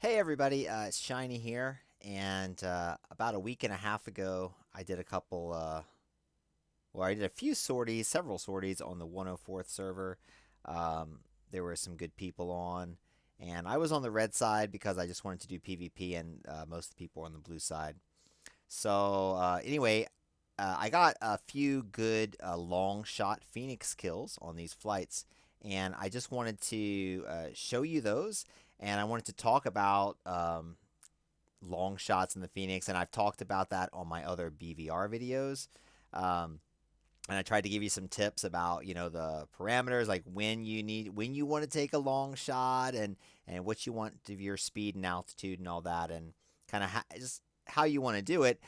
Hey everybody, it's Shiny here, and about a week and a half ago, I did I did a few sorties, several sorties on the 104th server. There were some good people on, and I was on the red side because I just wanted to do PvP, and most of the people were on the blue side. So anyway, I got a few good long shot Phoenix kills on these flights, and I just wanted to show you those, and I wanted to talk about long shots in the Phoenix, and I've talked about that on my other BVR videos. Um, and I tried to give you some tips about, the parameters, like when you want to take a long shot, and what you want of your speed and altitude and all that, and kind of just how you want to do it.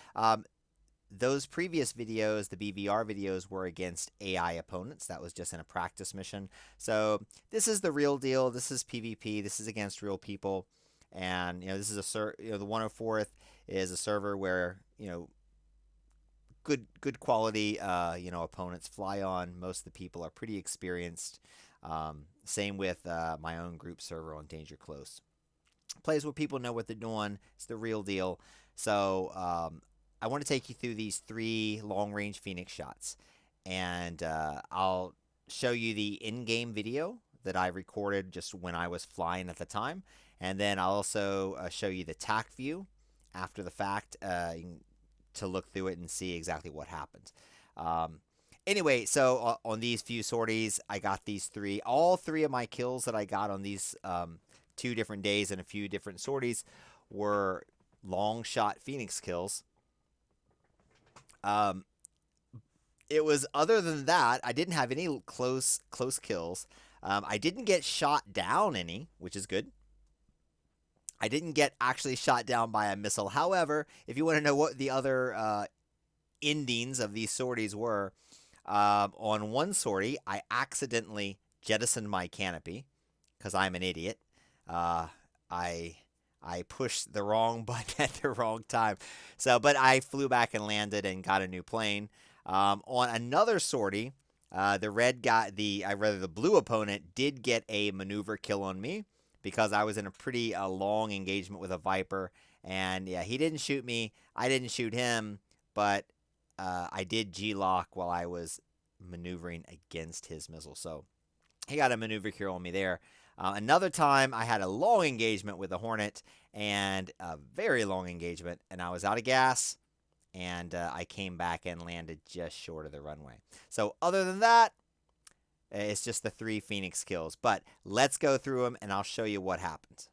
Those previous videos, the BVR videos, were against AI opponents. That was just in a practice mission. So this is the real deal. This is PvP. This is against real people. And this is the 104th is a server where good quality opponents fly on. Most of the people are pretty experienced. Same with my own group server on Danger Close. Plays where people know what they're doing. It's the real deal. So I want to take you through these 3 long-range Phoenix shots, and I'll show you the in-game video that I recorded just when I was flying at the time, and then I'll also show you the Tacview after the fact to look through it and see exactly what happened. Anyway, so on these few sorties, I got these 3. All 3 of my kills that I got on these 2 different days and a few different sorties were long shot Phoenix kills. It was, other than that, I didn't have any close kills. I didn't get shot down any, which is good. I didn't get actually shot down by a missile. However, if you want to know what the other endings of these sorties were, on one sortie, I accidentally jettisoned my canopy because I'm an idiot. I pushed the wrong button at the wrong time. But I flew back and landed and got a new plane. On another sortie, the blue opponent did get a maneuver kill on me because I was in a pretty long engagement with a Viper. And yeah, he didn't shoot me. I didn't shoot him, but I did G-lock while I was maneuvering against his missile. So he got a maneuver kill on me there. Another time, I had a long engagement with a Hornet, and a very long engagement, and I was out of gas, and I came back and landed just short of the runway. So other than that, it's just the 3 Phoenix kills. But let's go through them, and I'll show you what happened.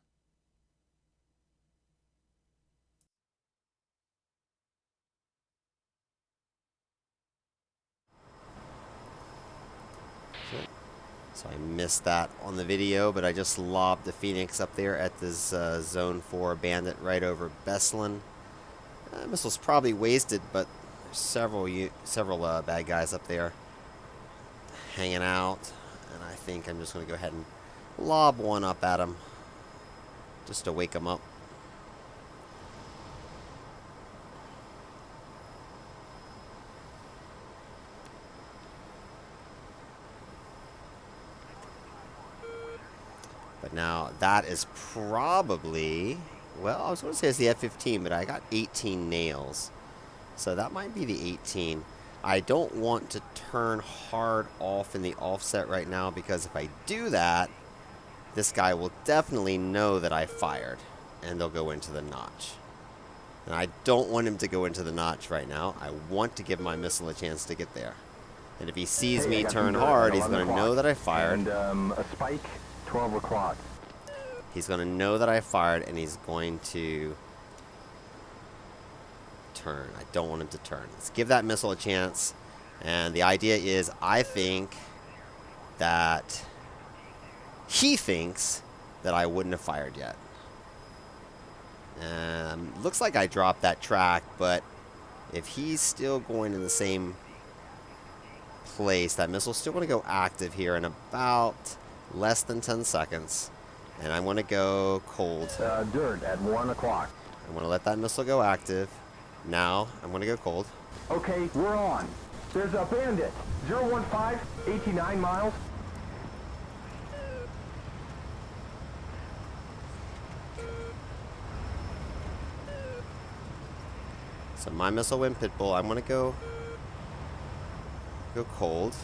So I missed that on the video, but I just lobbed the Phoenix up there at this Zone 4 bandit right over Beslan. Missile's probably wasted, but there's several bad guys up there hanging out, and I think I'm just going to go ahead and lob one up at him just to wake him up. But now that is probably, well, I was going to say it's the F-15, but I got 18 nails. So that might be the 18. I don't want to turn hard off in the offset right now, because if I do that, this guy will definitely know that I fired, and they'll go into the notch. And I don't want him to go into the notch right now. I want to give my missile a chance to get there. And if he sees me turn hard, he's going to know that I fired. And a spike. 12 o'clock. He's going to know that I fired, and he's going to turn. I don't want him to turn. Let's give that missile a chance. And the idea is, I think that he thinks that I wouldn't have fired yet. Looks like I dropped that track, but if he's still going in the same place, that missile's still going to go active here in about less than 10 seconds, and I'm going to go cold. Dirt at 1 o'clock. I'm going to let that missile go active. Now I'm going to go cold. Okay, we're on. There's a bandit. 015, 89 miles. So my missile went pit bull. I'm gonna go cold.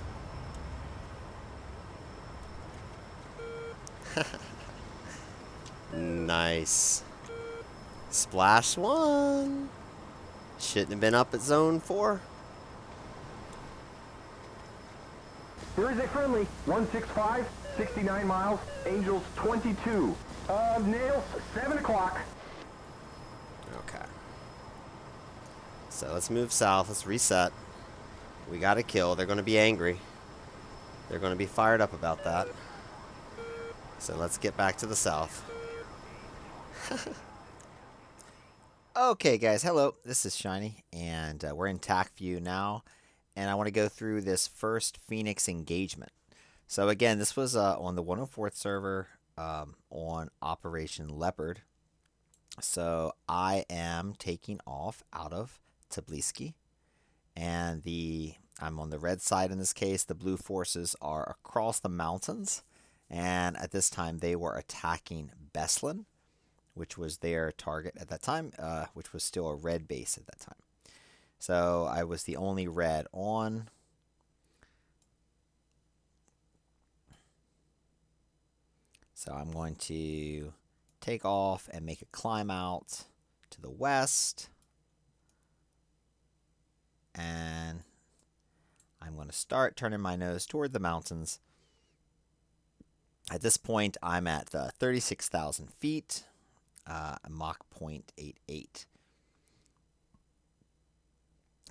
Nice. Splash 1. Shouldn't have been up at zone 4. There is a friendly 165, 69 miles, Angels 22. Nails 7 o'clock. Okay. So let's move south. Let's reset. We got to kill. They're going to be angry. They're going to be fired up about that. So let's get back to the south. Okay, guys. Hello. This is Shiny, and we're in Tacview now. And I want to go through this first Phoenix engagement. So again, this was on the 104th server on Operation Leopard. So I am taking off out of Tbilisi, and I'm on the red side in this case. The blue forces are across the mountains, and at this time they were attacking Beslan, which was their target at that time, which was still a red base at that time. So I was the only red on. So I'm going to take off and make a climb out to the west. And I'm going to start turning my nose toward the mountains. At this point, I'm at 36,000 feet, Mach 0.88.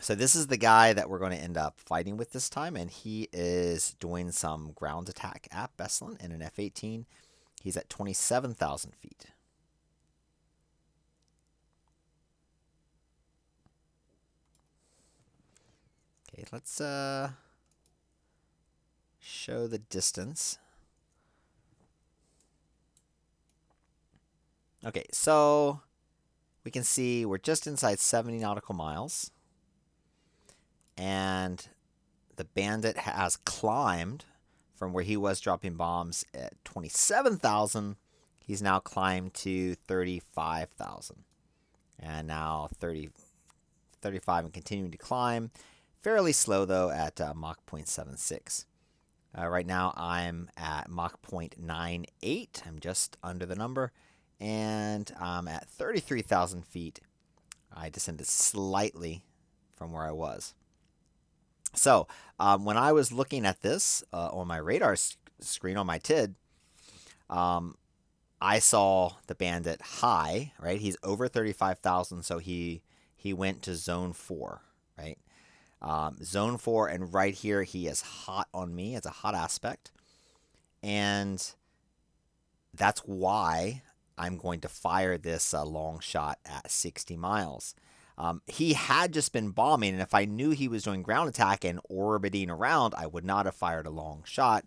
So this is the guy that we're going to end up fighting with this time, and he is doing some ground attack at Beslan in an F-18. He's at 27,000 feet. Okay, let's show the distance. Okay, so we can see we're just inside 70 nautical miles. And the bandit has climbed from where he was dropping bombs at 27,000. He's now climbed to 35,000. And now 35 and continuing to climb. Fairly slow, though, at Mach 0.76. Right now, I'm at Mach 0.98. I'm just under the number. And I'm at 33,000 feet. I descended slightly from where I was. So, when I was looking at this on my radar screen on my TID, I saw the bandit high, right? He's over 35,000, so he went to zone 4, right? Zone 4, and right here he is hot on me. It's a hot aspect. And that's why I'm going to fire this long shot at 60 miles. He had just been bombing, and if I knew he was doing ground attack and orbiting around, I would not have fired a long shot.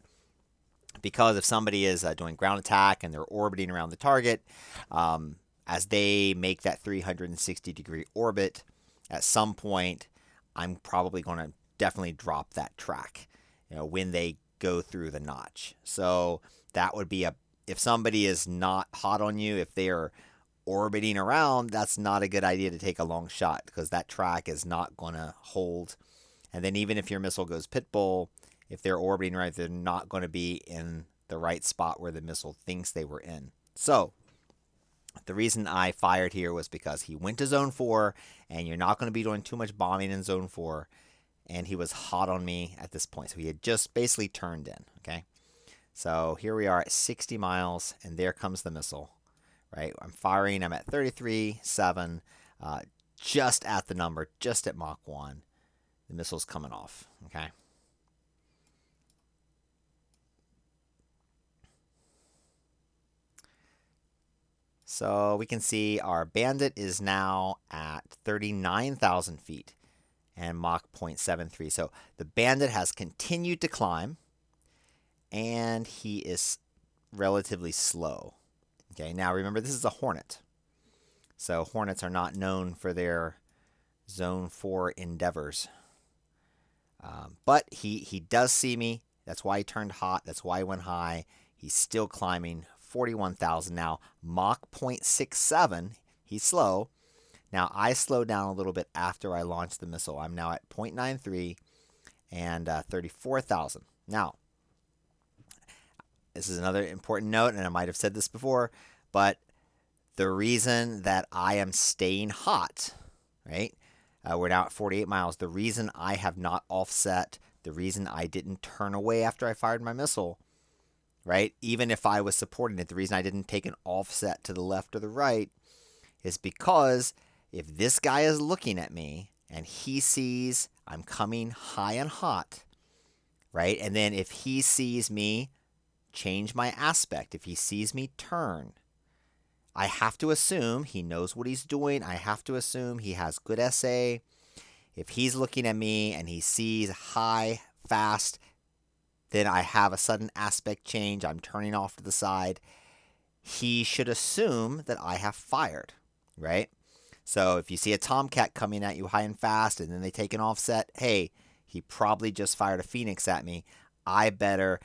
Because if somebody is doing ground attack and they're orbiting around the target, as they make that 360-degree orbit, at some point, I'm probably going to definitely drop that track, when they go through the notch. So that would be if somebody is not hot on you, if they are orbiting around, that's not a good idea to take a long shot because that track is not going to hold. And then even if your missile goes pit bull, if they're orbiting right, they're not going to be in the right spot where the missile thinks they were in. So the reason I fired here was because he went to zone 4, and you're not going to be doing too much bombing in zone 4, and he was hot on me at this point. So he had just basically turned in, okay? So here we are at 60 miles, and there comes the missile. Right, I'm firing. I'm at 33.7, just at the number, just at Mach 1. The missile's coming off. Okay. So we can see our bandit is now at 39,000 feet and Mach 0.73. So the bandit has continued to climb, and he is relatively slow. Okay, now remember, this is a Hornet. So Hornets are not known for their zone 4 endeavors. But he does see me. That's why he turned hot. That's why he went high. He's still climbing 41,000 now. Mach 0.67. He's slow. Now, I slowed down a little bit after I launched the missile. I'm now at 0.93 and 34,000. Now, this is another important note, and I might have said this before, but the reason that I am staying hot, right? We're now at 48 miles. The reason I have not offset, the reason I didn't turn away after I fired my missile, right? Even if I was supporting it, the reason I didn't take an offset to the left or the right is because if this guy is looking at me and he sees I'm coming high and hot, right? And then if he sees me change my aspect, if he sees me turn, I have to assume he knows what he's doing. I have to assume he has good SA. If he's looking at me and he sees high, fast, then I have a sudden aspect change. I'm turning off to the side. He should assume that I have fired, right? So if you see a Tomcat coming at you high and fast and then they take an offset, hey, he probably just fired a Phoenix at me. I better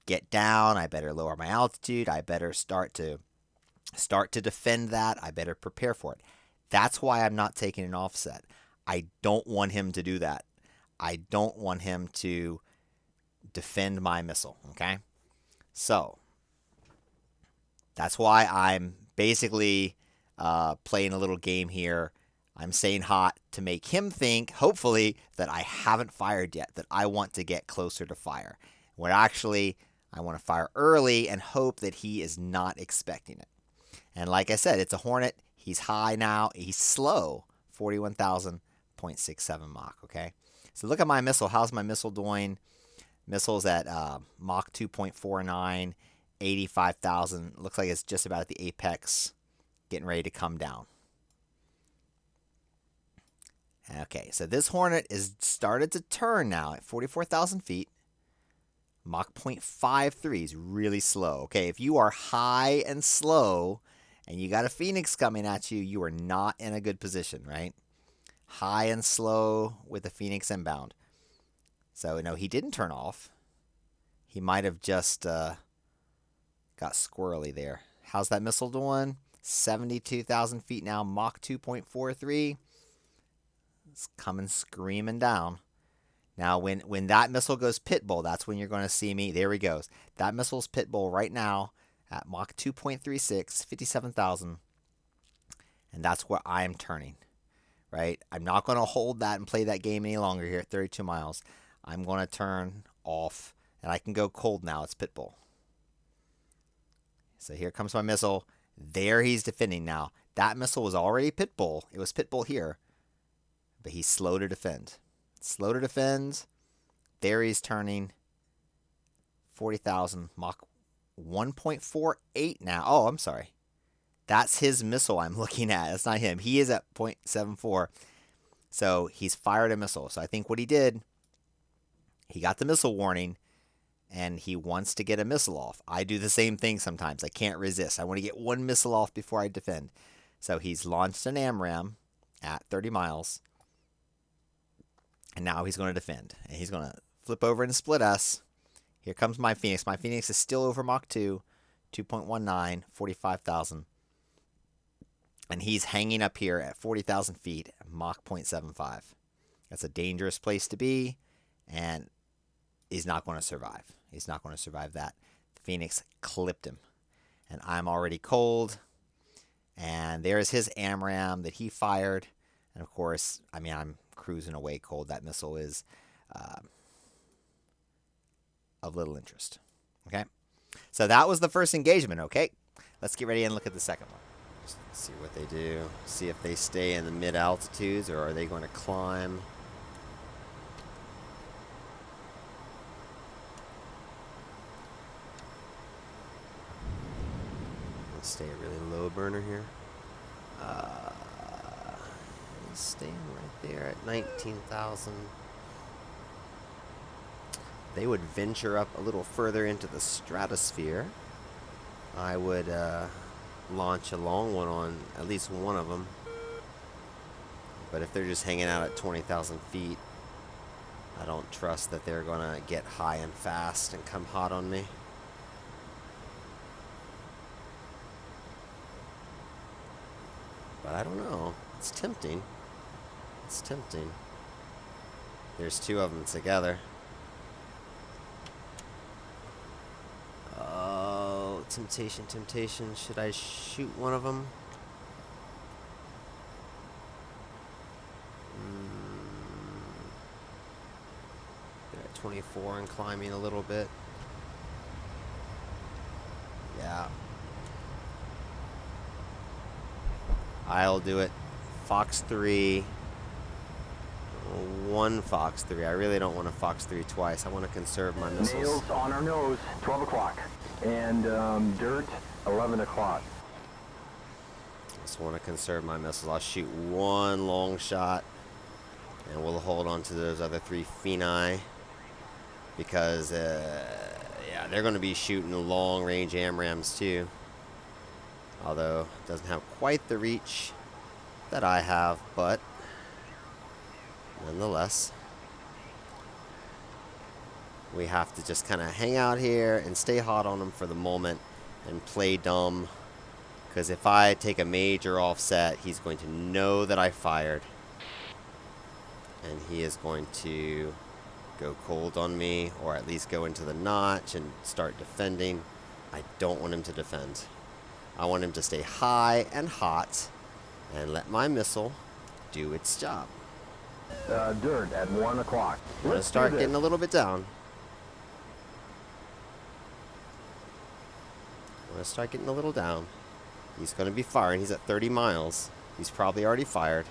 get down. I better lower my altitude. I better start to defend that. I better prepare for it. That's why I'm not taking an offset. I don't want him to do that. I don't want him to defend my missile, okay? So that's why I'm basically playing a little game here. I'm staying hot to make him think, hopefully, that I haven't fired yet, that I want to get closer to fire. When actually, I want to fire early and hope that he is not expecting it. And like I said, it's a Hornet. He's high now. He's slow, 41,000.67 Mach, okay? So look at my missile. How's my missile doing? Missile's at Mach 2.49, 85,000. Looks like it's just about at the apex, getting ready to come down. Okay, so this Hornet is started to turn now at 44,000 feet. Mach 0.53 is really slow. Okay, if you are high and slow and you got a Phoenix coming at you, you are not in a good position, right? High and slow with a Phoenix inbound. So, no, he didn't turn off. He might have just got squirrely there. How's that missile doing? 72,000 feet now, Mach 2.43. It's coming screaming down. Now, when that missile goes pitbull, that's when you're going to see me. There he goes. That missile's pitbull right now at Mach 2.36, 57,000. And that's where I'm turning, right? I'm not going to hold that and play that game any longer here at 32 miles. I'm going to turn off, and I can go cold now. It's pitbull. So here comes my missile. There he's defending now. That missile was already pitbull. It was pitbull here, but he's slow to defend. Slow to defend. There he's turning. 40,000. Mach 1.48 now. Oh, I'm sorry. That's his missile I'm looking at. That's not him. He is at 0.74. So he's fired a missile. So I think what he did, he got the missile warning, and he wants to get a missile off. I do the same thing sometimes. I can't resist. I want to get one missile off before I defend. So he's launched an AMRAAM at 30 miles. And now he's going to defend. And he's going to flip over and split us. Here comes my Phoenix. My Phoenix is still over Mach 2, 2.19, 45,000. And he's hanging up here at 40,000 feet, Mach 0.75. That's a dangerous place to be, and he's not going to survive. He's not going to survive that. The Phoenix clipped him. And I'm already cold. And there's his AMRAAM that he fired. And of course, I mean, I'm cruising away cold. That missile is of little interest. Okay? So that was the first engagement, okay? Let's get ready and look at the second one. Just see what they do. See if they stay in the mid-altitudes or are they going to climb. Let's stay a really low burner here. Staying right there at 19,000. They would venture up a little further into the stratosphere. I would launch a long one on at least one of them. But if they're just hanging out at 20,000 feet, I don't trust that they're going to get high and fast and come hot on me. But I don't know. It's tempting. It's tempting. There's two of them together. Oh, temptation, temptation. Should I shoot one of them? They're at 24 and climbing a little bit. Yeah. I'll do it. Fox 3. One Fox 3. I really don't want to Fox 3 twice. I want to conserve my missiles. Nails on our nose, 12 o'clock. And dirt, 11 o'clock. Just want to conserve my missiles. I'll shoot one long shot, and we'll hold on to those other 3 Phoeni, because yeah, they're going to be shooting long-range AMRAAMs too. Although it doesn't have quite the reach that I have, but nonetheless, we have to just kind of hang out here and stay hot on him for the moment and play dumb. Because if I take a major offset, he's going to know that I fired. And he is going to go cold on me, or at least go into the notch and start defending. I don't want him to defend. I want him to stay high and hot and let my missile do its job. Dirt at 1 o'clock. I'm going to start getting a little bit down. I'm going to start getting a little down. He's going to be firing. He's at 30 miles. He's probably already fired.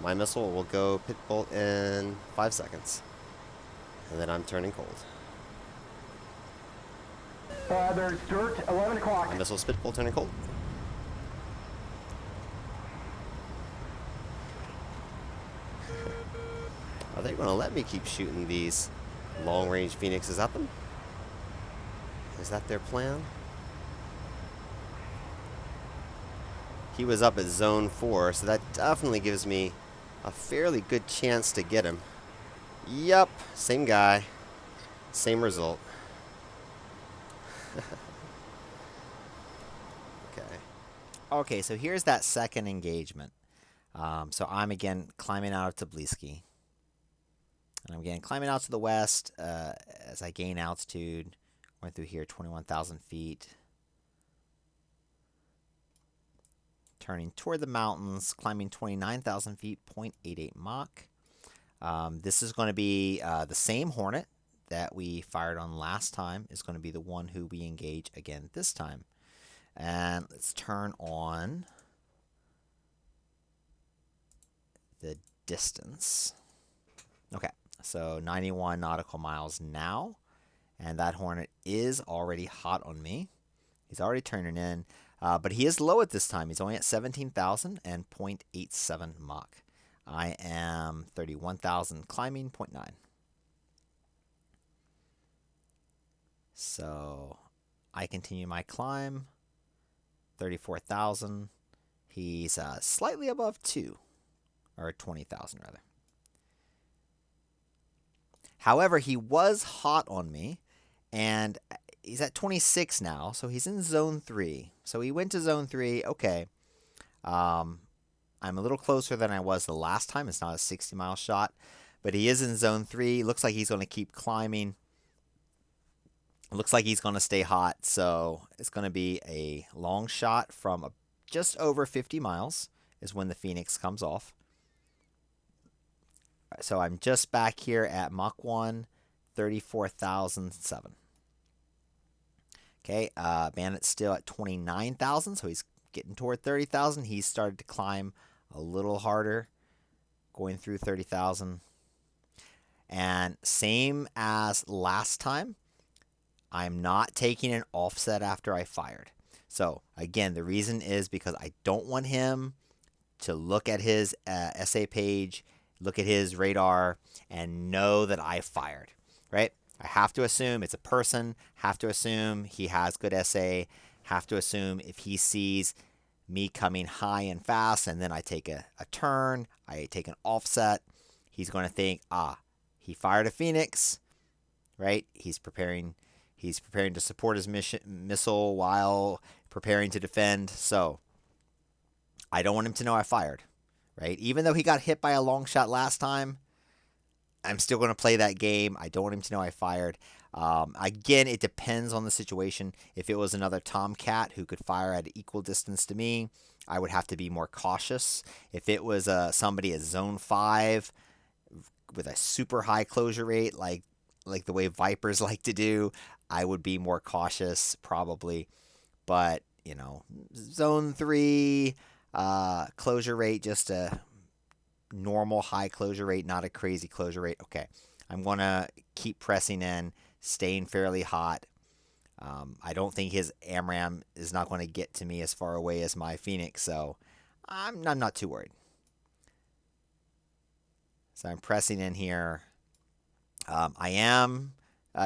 My missile will go pit bolt in 5 seconds. And then I'm turning cold. There's dirt, 11 o'clock. My missile spit bolt turning cold. Are they going to let me keep shooting these long-range Phoenixes at them? Is that their plan? He was up at zone 4, so that definitely gives me a fairly good chance to get him. Yup, same guy, same result. Okay. Okay, so here's that second engagement. So I'm again climbing out of Tbilisi. And I'm again climbing out to the west as I gain altitude. Going through here, 21,000 feet. Turning toward the mountains, climbing 29,000 feet, 0.88 Mach. This is going to be the same Hornet that we fired on last time is going to be the one who we engage again this time. And let's turn on the distance. Okay, so 91 nautical miles now. And that Hornet is already hot on me. He's already turning in. But he is low at this time. He's only at 17,000 and 0.87 Mach. I am 31,000 climbing, 0.9. So I continue my climb, 34,000. He's slightly above 2, or 20,000 rather. However, he was hot on me, and he's at 26 now, so he's in zone 3. So he went to zone 3. Okay. I'm a little closer than I was the last time. It's not a 60-mile shot, but he is in zone 3. Looks like he's going to keep climbing. Looks like he's going to stay hot, so it's going to be a long shot from just over 50 miles is when the Phoenix comes off. So I'm just back here at Mach 1, 34,007. Okay, Bandit's still at 29,000, so he's getting toward 30,000. He's started to climb a little harder, going through 30,000. And same as last time, I'm not taking an offset after I fired. So again, the reason is because I don't want him to look at his SA page, look at his radar, and know that I fired, right? I have to assume it's a person, have to assume he has good SA, have to assume if he sees me coming high and fast and then I take a turn, I take an offset, he's going to think, he fired a Phoenix, right? He's preparing to support his missile while preparing to defend. So I don't want him to know I fired, right? Even though he got hit by a long shot last time, I'm still going to play that game. I don't want him to know I fired. Again, it depends on the situation. If it was another Tomcat who could fire at equal distance to me, I would have to be more cautious. If it was somebody at zone 5 with a super high closure rate, like the way Vipers like to do, I would be more cautious probably. But, zone 3 closure rate, just a normal high closure rate, not a crazy closure rate. Okay, I'm going to keep pressing in, staying fairly hot. I don't think his AMRAM is not going to get to me as far away as my Phoenix, so I'm not too worried. So I'm pressing in here. I am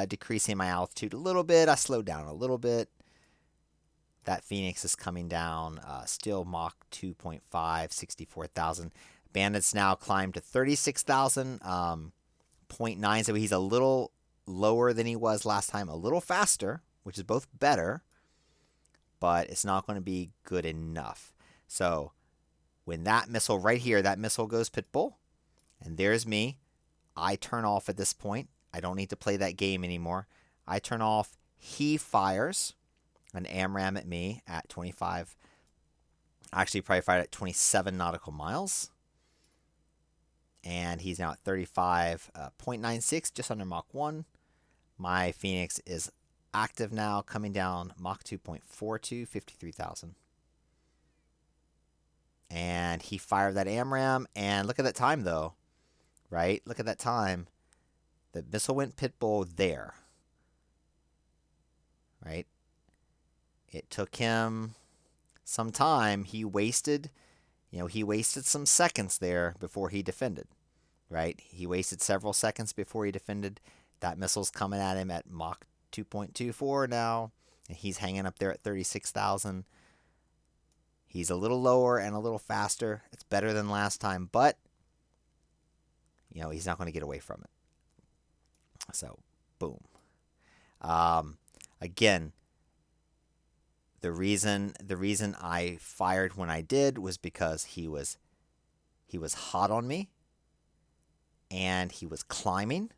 decreasing my altitude a little bit. I slowed down a little bit. That Phoenix is coming down. Still Mach 2.5, 64,000. Bandit's now climbed to 36,000, 0.9. So he's a little lower than he was last time. A little faster, which is both better. But it's not going to be good enough. So when that missile right here, that missile goes Pitbull. And there's me. I turn off at this point. I don't need to play that game anymore. I turn off. He fires an AMRAM at me at 25. Actually, probably fired at 27 nautical miles. And he's now at 35.96, just under Mach 1. My Phoenix is active now, coming down Mach 2.42, 53,000. And he fired that AMRAM. And look at that time, though. Right? Look at that time. The missile went Pitbull there. Right? It took him some time. He wasted some seconds there before he defended. Right? He wasted several seconds before he defended. That missile's coming at him at Mach 2.24 now. And he's hanging up there at 36,000. He's a little lower and a little faster. It's better than last time, but he's not going to get away from it. So, boom. Again, the reason I fired when I did was because he was hot on me, and he was climbing.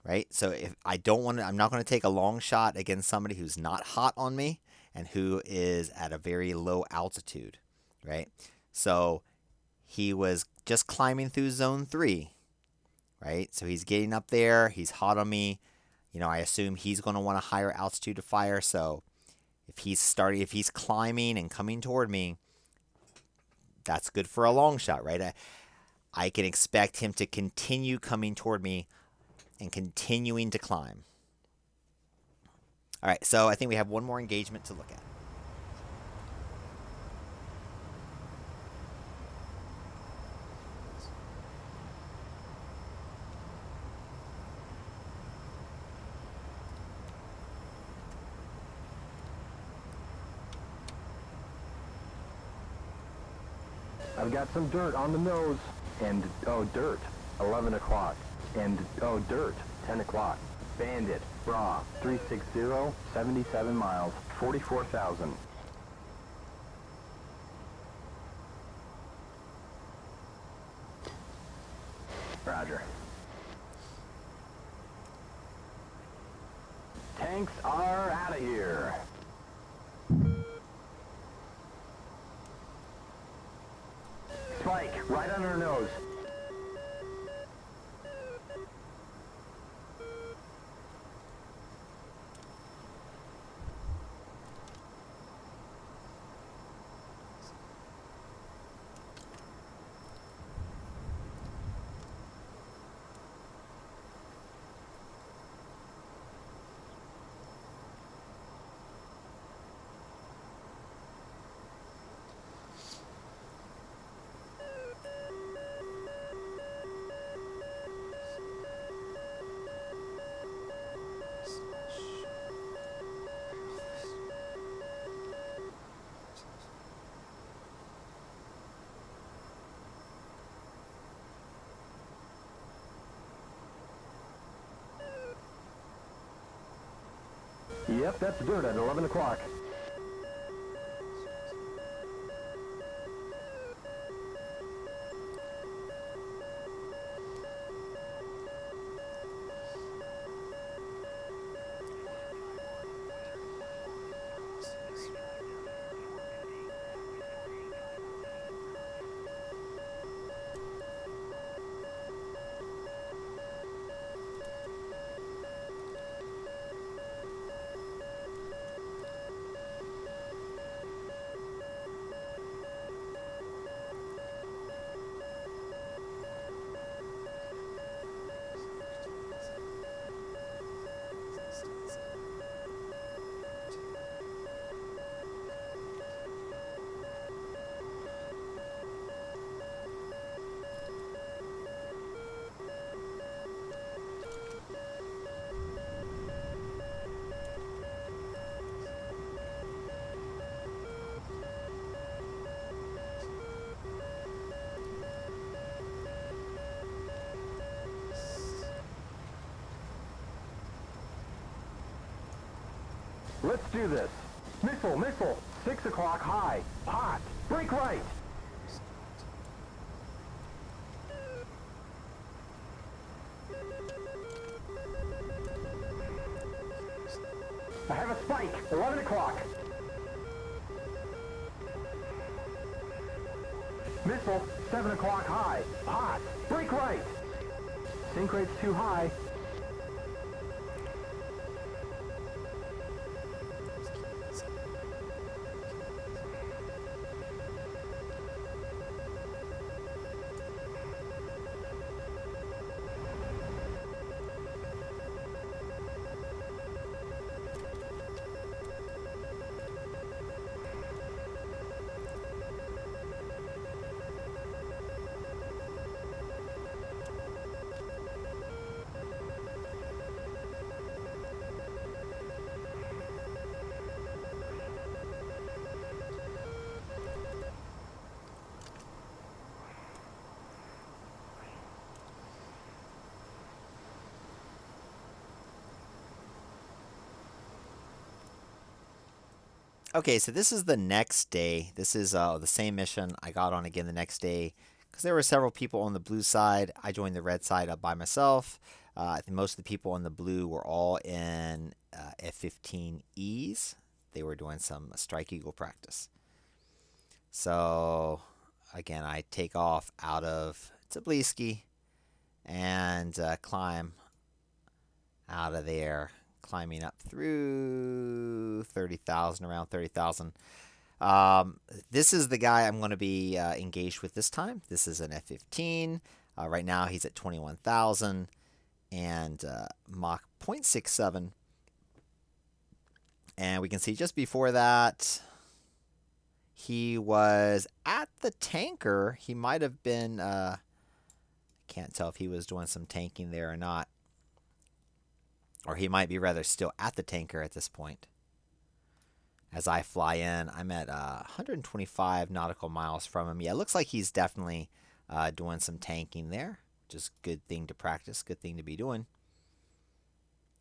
Right? So if I'm not going to take a long shot against somebody who's not hot on me and who is at a very low altitude. Right? So he was just climbing through zone 3. Right? So he's getting up there. He's hot on me. I assume he's going to want a higher altitude to fire. So if he's climbing and coming toward me, that's good for a long shot, right? I can expect him to continue coming toward me and continuing to climb. All right, so I think we have one more engagement to look at. I've got some dirt on the nose. And, dirt, 11 o'clock. And, dirt, 10 o'clock. Bandit, raw, 360, 77 miles, 44,000. Roger. Tanks are out of here. Spike, right on her nose. Yep, that's dirt at 11 o'clock. Let's do this. Missile, missile. 6 o'clock high. Hot. Brake right. I have a spike. 11 o'clock. Missile, 7 o'clock high. Hot. Brake right. Sink rate's too high. Okay, so this is the next day. This is the same mission I got on again the next day because there were several people on the blue side. I joined the red side up by myself. I think most of the people on the blue were all in F-15Es. They were doing some Strike Eagle practice. So again, I take off out of Tbilisi and climb out of there, climbing up through 30,000, around 30,000. This is the guy I'm going to be engaged with this time. This is an F-15. Right now he's at 21,000 and Mach 0.67. And we can see just before that, he was at the tanker. He might have been, can't tell if he was doing some tanking there or not. Or he might be rather still at the tanker at this point. As I fly in, I'm at 125 nautical miles from him. Yeah, it looks like he's definitely doing some tanking there, which is a good thing to practice, good thing to be doing.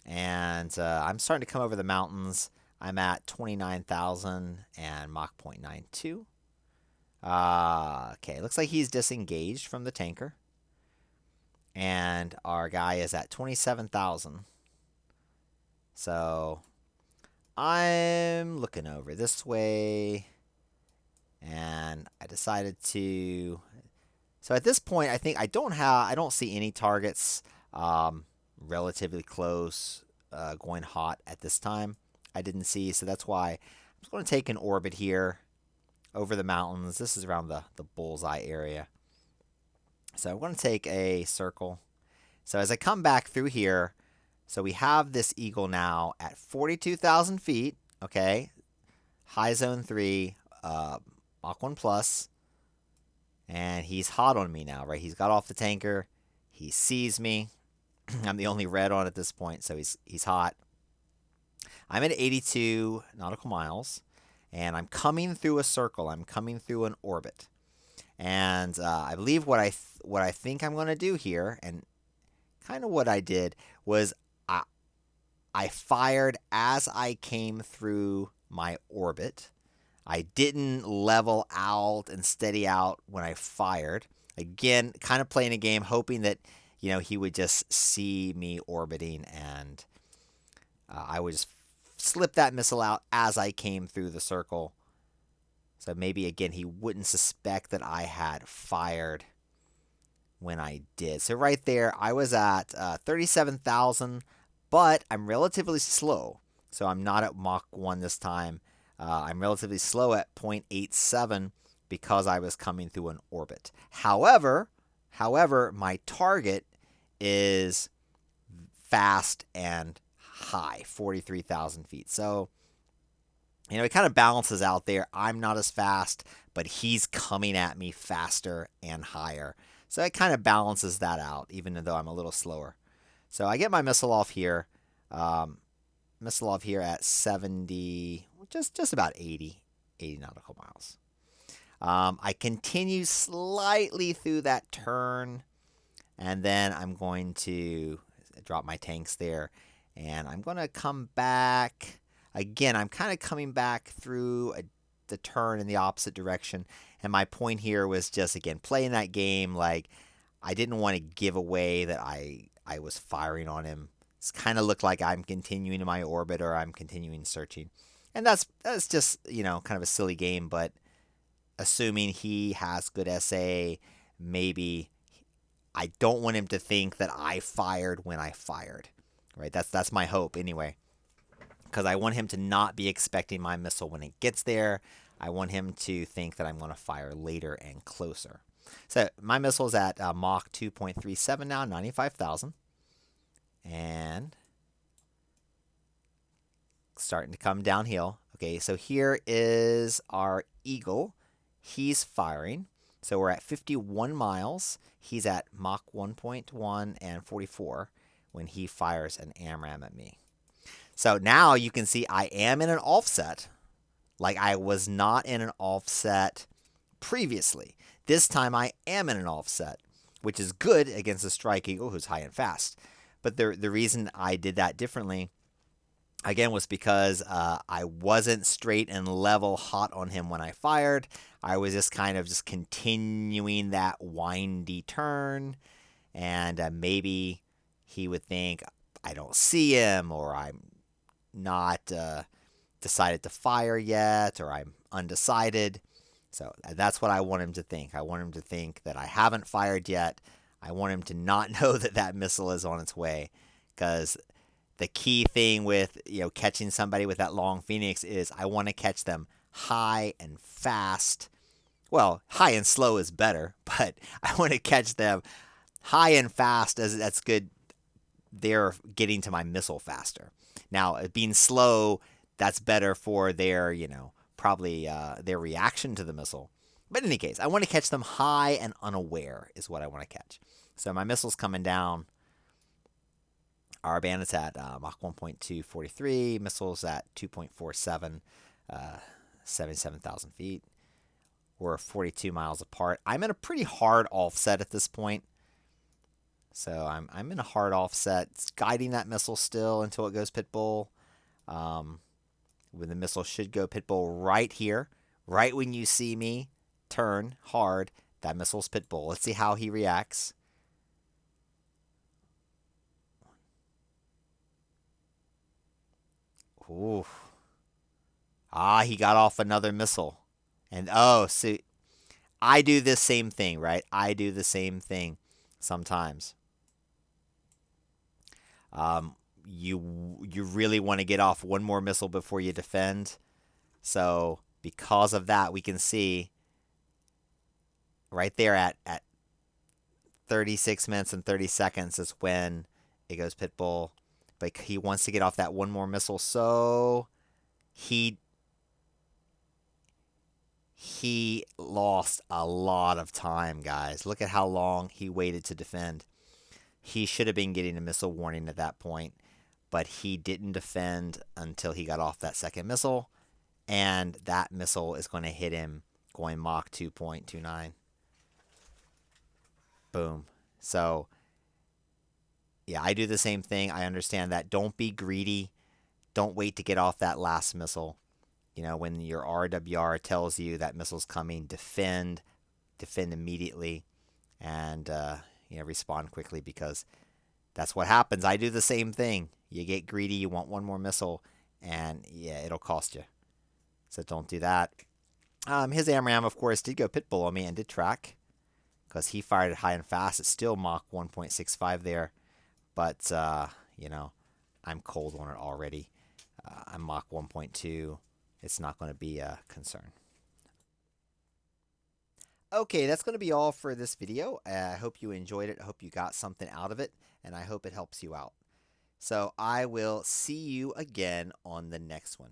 And I'm starting to come over the mountains. I'm at 29,000 and Mach 0.92. Okay, looks like he's disengaged from the tanker. And our guy is at 27,000. So I'm looking over this way, and I decided to. So at this point, I think I don't see any targets relatively close, going hot at this time. I didn't see, so that's why I'm just going to take an orbit here over the mountains. This is around the bullseye area. So I'm going to take a circle. So as I come back through here, so we have this eagle now at 42,000 feet, okay? High zone 3, Mach 1 plus. And he's hot on me now, right? He's got off the tanker. He sees me. I'm the only red on at this point, so he's hot. I'm at 82 nautical miles, and I'm coming through a circle. I'm coming through an orbit. And I believe what I think I'm going to do here, and kind of what I did, was I fired as I came through my orbit. I didn't level out and steady out when I fired. Again, kind of playing a game, hoping that he would just see me orbiting, and I would just slip that missile out as I came through the circle. So maybe, again, he wouldn't suspect that I had fired when I did. So right there, I was at 37,000, but I'm relatively slow. So I'm not at Mach 1 this time. I'm relatively slow at 0.87 because I was coming through an orbit. However, my target is fast and high, 43,000 feet. So, it kind of balances out there. I'm not as fast, but he's coming at me faster and higher. So it kind of balances that out, even though I'm a little slower. So I get my missile off here. Missile off here at 70, just about 80 nautical miles. I continue slightly through that turn, and then I'm going to drop my tanks there, and I'm going to come back Again, I'm kind of coming back through the turn in the opposite direction. And my point here was just, again, playing that game like I didn't want to give away that I was firing on him. It's kind of looked like I'm continuing in my orbit or I'm continuing searching. And that's just, kind of a silly game, but assuming he has good SA, maybe I don't want him to think that I fired when I fired. Right? That's my hope anyway. Because I want him to not be expecting my missile when it gets there. I want him to think that I'm going to fire later and closer. So my missile's at Mach 2.37 now, 95,000. And starting to come downhill. Okay, so here is our Eagle. He's firing. So we're at 51 miles. He's at Mach 1.1 and 44 when he fires an AMRAAM at me. So now you can see I am in an offset. Like I was not in an offset previously. This time I am in an offset, which is good against a Strike Eagle who's high and fast. But the reason I did that differently, again, was because I wasn't straight and level hot on him when I fired. I was just kind of just continuing that windy turn. And maybe he would think I don't see him, or I'm not decided to fire yet, or I'm undecided. So that's what I want him to think. I want him to think that I haven't fired yet. I want him to not know that that missile is on its way, because the key thing with catching somebody with that long Phoenix is I want to catch them high and fast. Well, high and slow is better, but I want to catch them high and fast, as that's good. They're getting to my missile faster. Now, being slow, that's better for their, probably their reaction to the missile. But in any case, I want to catch them high and unaware is what I want to catch. So my missile's coming down. Our bandit's at Mach 1.243. Missile's at 2.47, 77,000 feet. We're 42 miles apart. I'm in a pretty hard offset at this point. So I'm in a hard offset. It's guiding that missile still until it goes pitbull. When the missile should go pitbull right here, right when you see me turn hard, that missile's pitbull. Let's see how he reacts. Ooh. He got off another missile. And see, I do this same thing, right? I do the same thing sometimes. You really want to get off one more missile before you defend. So because of that, we can see right there at 36 minutes and 30 seconds is when it goes pitbull. But he wants to get off that one more missile, so he lost a lot of time, guys. Look at how long he waited to defend. He should have been getting a missile warning at that point, but he didn't defend until he got off that second missile, and that missile is going to hit him going Mach 2.29. Boom. So, yeah, I do the same thing. I understand that. Don't be greedy. Don't wait to get off that last missile. When your RWR tells you that missile's coming, defend immediately, and respond quickly, because that's what happens. I do the same thing. You get greedy, you want one more missile, and yeah, it'll cost you. So don't do that. His AMRAAM, of course, did go pitbull on me and did track, because he fired it high and fast. It's still Mach 1.65 there, but I'm cold on it already. I'm Mach 1.2. It's not going to be a concern. Okay, that's going to be all for this video. I hope you enjoyed it. I hope you got something out of it, and I hope it helps you out. So I will see you again on the next one.